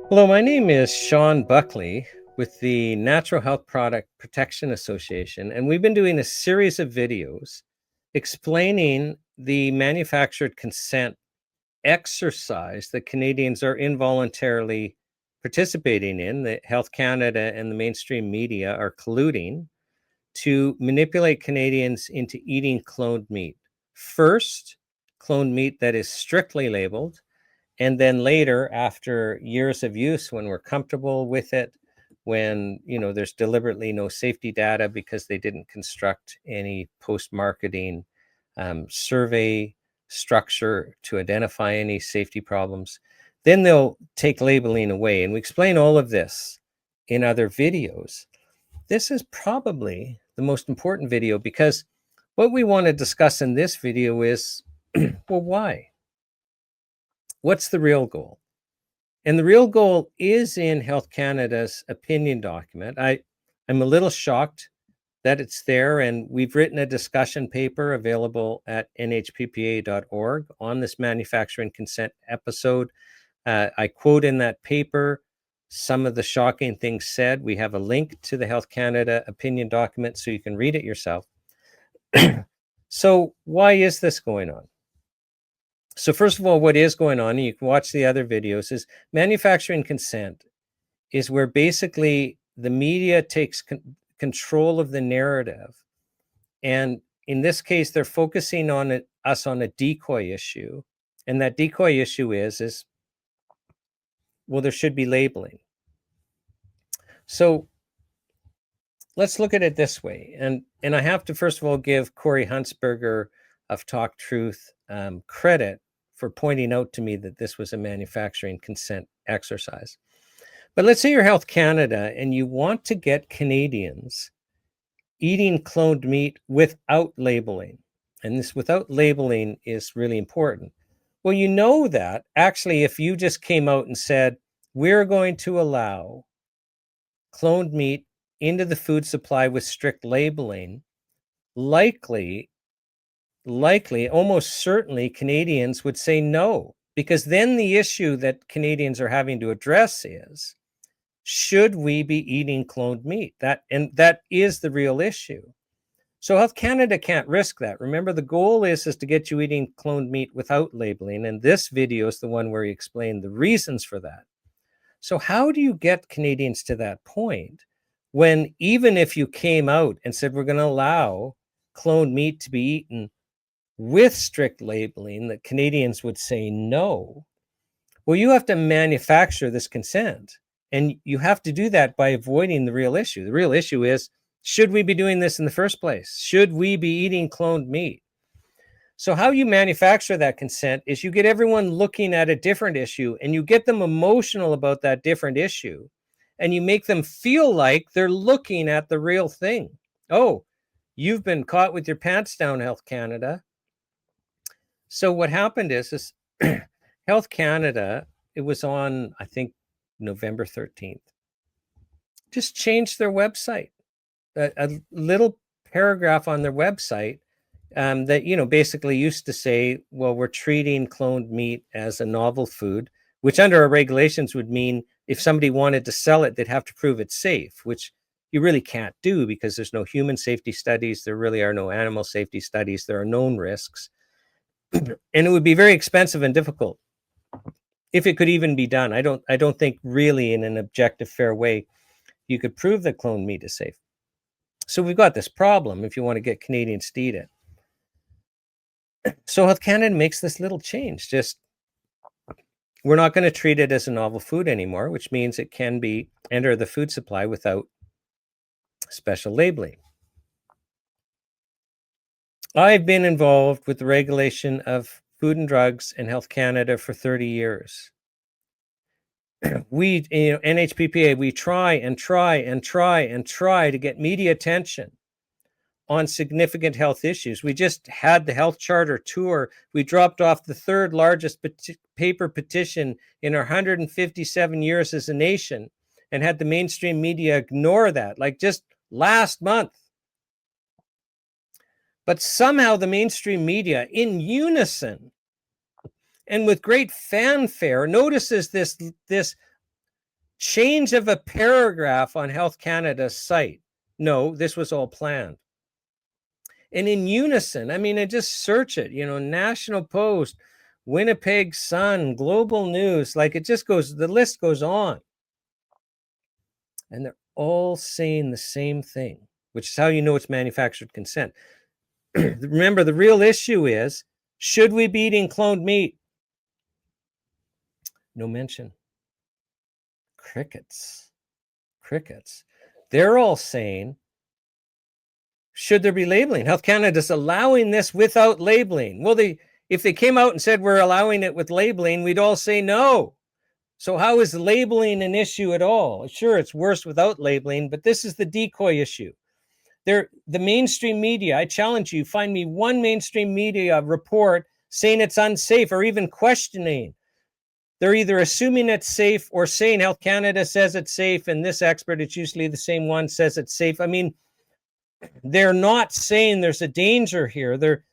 Hello, my name is Shawn Buckley with the Natural Health Product Protection Association, and we've been doing a series of videos explaining the manufactured consent exercise that Canadians are involuntarily participating in, that Health Canada and the mainstream media are colluding to manipulate Canadians into eating cloned meat. First, cloned meat that is strictly labeled, and then later, after years of use, when we're comfortable with it, when there's deliberately no safety data because they didn't construct any post-marketing survey structure to identify any safety problems, then they'll take labeling away. And we explain all of this in other videos. This is probably the most important video because what we want to discuss in this video is, well, why? What's the real goal? And the real goal is in Health Canada's opinion document. I'm a little shocked that it's there, and we've written a discussion paper available at nhppa.org on this manufacturing consent episode. I quote in that paper some of the shocking things said. We have a link to the Health Canada opinion document so you can read it yourself. So why is this going on? So first of all, what is going on, and you can watch the other videos, is manufacturing consent is where basically the media takes control of the narrative. And in this case, they're focusing on us on a decoy issue. And that decoy issue is, well, there should be labeling. So let's look at it this way. And I have to, first of all, give Corey Huntsberger of Talk Truth credit for pointing out to me that this was a manufacturing consent exercise. But let's say you're Health Canada and you want to get Canadians eating cloned meat without labeling. And this without labeling is really important. Well, you know that actually if you just came out and said, we're going to allow cloned meat into the food supply with strict labeling, likely, almost certainly, Canadians would say no, because then the issue that Canadians are having to address is, should we be eating cloned meat? That is the real issue. So Health Canada can't risk that. Remember, the goal is to get you eating cloned meat without labeling, and this video is the one where you explain the reasons for that. So how do you get Canadians to that point when even if you came out and said we're going to allow cloned meat to be eaten with strict labeling, that Canadians would say no? Well, you have to manufacture this consent, and you have to do that by avoiding the real issue. The real issue is, should we be doing this in the first place? Should we be eating cloned meat? So how you manufacture that consent is you get everyone looking at a different issue, and you get them emotional about that different issue, and you make them feel like they're looking at the real thing. Oh, you've been caught with your pants down, Health Canada. So what happened is Health Canada, it was on, I think, November 13th, just changed their website. A little paragraph on their website that, basically used to say, well, we're treating cloned meat as a novel food, which under our regulations would mean if somebody wanted to sell it, they'd have to prove it's safe, which you really can't do because there's no human safety studies. There really are no animal safety studies. There are known risks. And it would be very expensive and difficult if it could even be done. I don't think really in an objective, fair way you could prove that cloned meat is safe. So we've got this problem if you want to get Canadians to eat it. So Health Canada makes this little change. Just, we're not going to treat it as a novel food anymore, which means it can be enter the food supply without special labeling. I've been involved with the regulation of Food and Drugs in Health Canada for 30 years. We, NHPPA, we try to get media attention on significant health issues. We just had the Health Charter tour. We dropped off the third largest paper petition in our 157 years as a nation and had the mainstream media ignore that, like just last month. But somehow the mainstream media, in unison and with great fanfare, notices this change of a paragraph on Health Canada's site. No, this was all planned. And in unison, I mean, I just search it, National Post, Winnipeg Sun, Global News, like it just goes, the list goes on. And they're all saying the same thing, which is how you know it's manufactured consent. Remember, the real issue is, should we be eating cloned meat? No mention. Crickets. They're all saying, should there be labeling? Health Canada's allowing this without labeling. Well, if they came out and said we're allowing it with labeling, we'd all say no. So how is labeling an issue at all? Sure, it's worse without labeling, but this is the decoy issue. The mainstream media, I challenge you, find me one mainstream media report saying it's unsafe or even questioning. They're either assuming it's safe or saying Health Canada says it's safe, and this expert, it's usually the same one, says it's safe. I mean, they're not saying there's a danger here. They're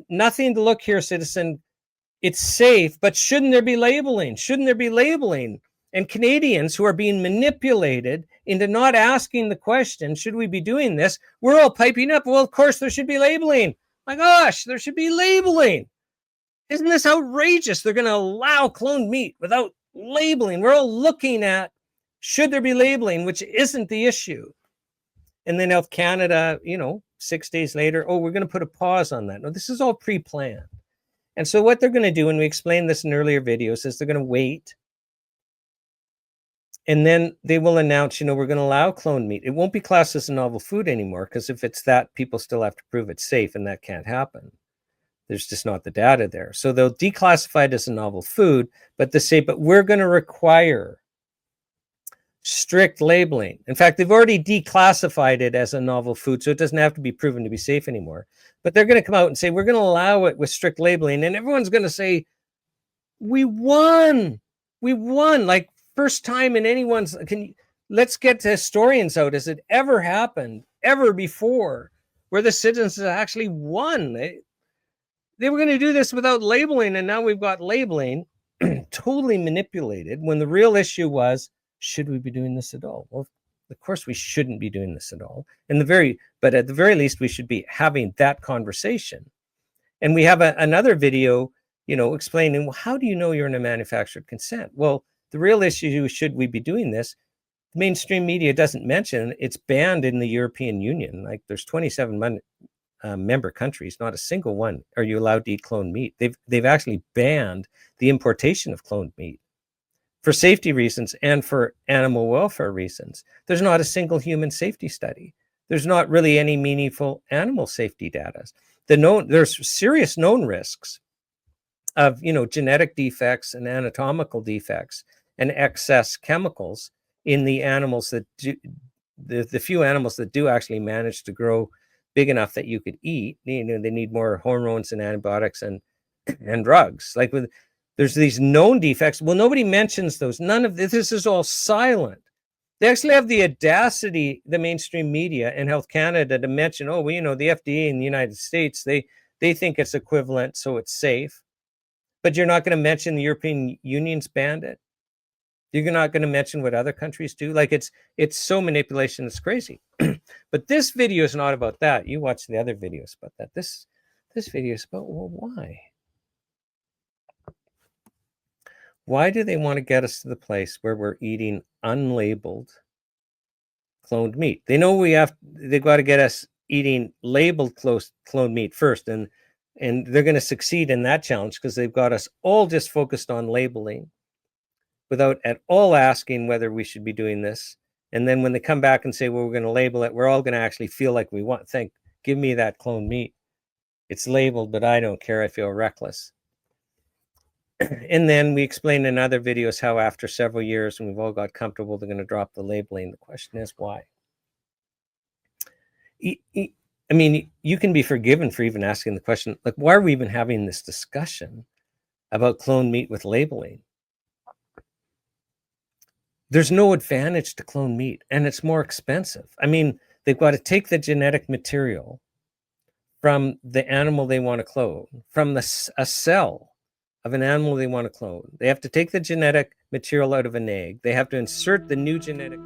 nothing to look here, citizen. It's safe, but shouldn't there be labeling? And Canadians who are being manipulated into not asking the question, should we be doing this? We're all piping up. Well, of course there should be labeling. My gosh, there should be labeling. Isn't this outrageous? They're going to allow cloned meat without labeling. We're all looking at, should there be labeling, which isn't the issue. And then Health Canada, 6 days later, we're going to put a pause on that. No, this is all pre-planned. And so what they're going to do, and we explained this in earlier videos, is they're going to wait. And then they will announce, we're going to allow cloned meat. It won't be classed as a novel food anymore, because if it's that, people still have to prove it's safe, and that can't happen. There's just not the data there. So they'll declassify it as a novel food, but they say, but we're going to require strict labeling. In fact, they've already declassified it as a novel food, so it doesn't have to be proven to be safe anymore. But they're going to come out and say, we're going to allow it with strict labeling. And everyone's going to say, we won. Like, first time in anyone's, let's get the historians out. Has it ever happened, ever before, where the citizens actually won? They were going to do this without labeling, and now we've got labeling totally manipulated, when the real issue was, should we be doing this at all? Well, of course we shouldn't be doing this at all. But at the very least, we should be having that conversation. And we have another video, explaining, well, how do you know you're in a manufactured consent? Well, the real issue is, should we be doing this? The mainstream media doesn't mention it's banned in the European Union. Like, there's 27 member countries, not a single one are you allowed to eat cloned meat. They've actually banned the importation of cloned meat for safety reasons and for animal welfare reasons. There's not a single human safety study. There's not really any meaningful animal safety data. There's serious known risks of genetic defects and anatomical defects and excess chemicals in the animals that do, the few animals that do actually manage to grow big enough that you could eat. They need more hormones and antibiotics and drugs. Like, there's these known defects. Well, nobody mentions those. None of this is all silent. They actually have the audacity, the mainstream media and Health Canada, to mention, the FDA in the United States, they think it's equivalent, so it's safe. But you're not going to mention the European Union's banned it. You're not going to mention what other countries do. Like, it's so manipulation, it's crazy. But this video is not about that. You watch the other videos about that. This video is about, well, why? Why do they want to get us to the place where we're eating unlabeled cloned meat? They know they've got to get us eating labeled cloned meat first, and they're going to succeed in that challenge, because they've got us all just focused on labeling without at all asking whether we should be doing this. And then when they come back and say, well, we're going to label it, we're all going to actually feel like we give me that cloned meat. It's labeled, but I don't care. I feel reckless. And then we explain in other videos how after several years, when we've all got comfortable, they're going to drop the labeling. The question is, why? I mean, you can be forgiven for even asking the question, like, why are we even having this discussion about cloned meat with labeling? there's no advantage to clone meat, and it's more expensive. I mean, they've got to take the genetic material from the animal they want to clone, from a cell of an animal they want to clone. They have to take the genetic material out of an egg. They have to insert the new genetic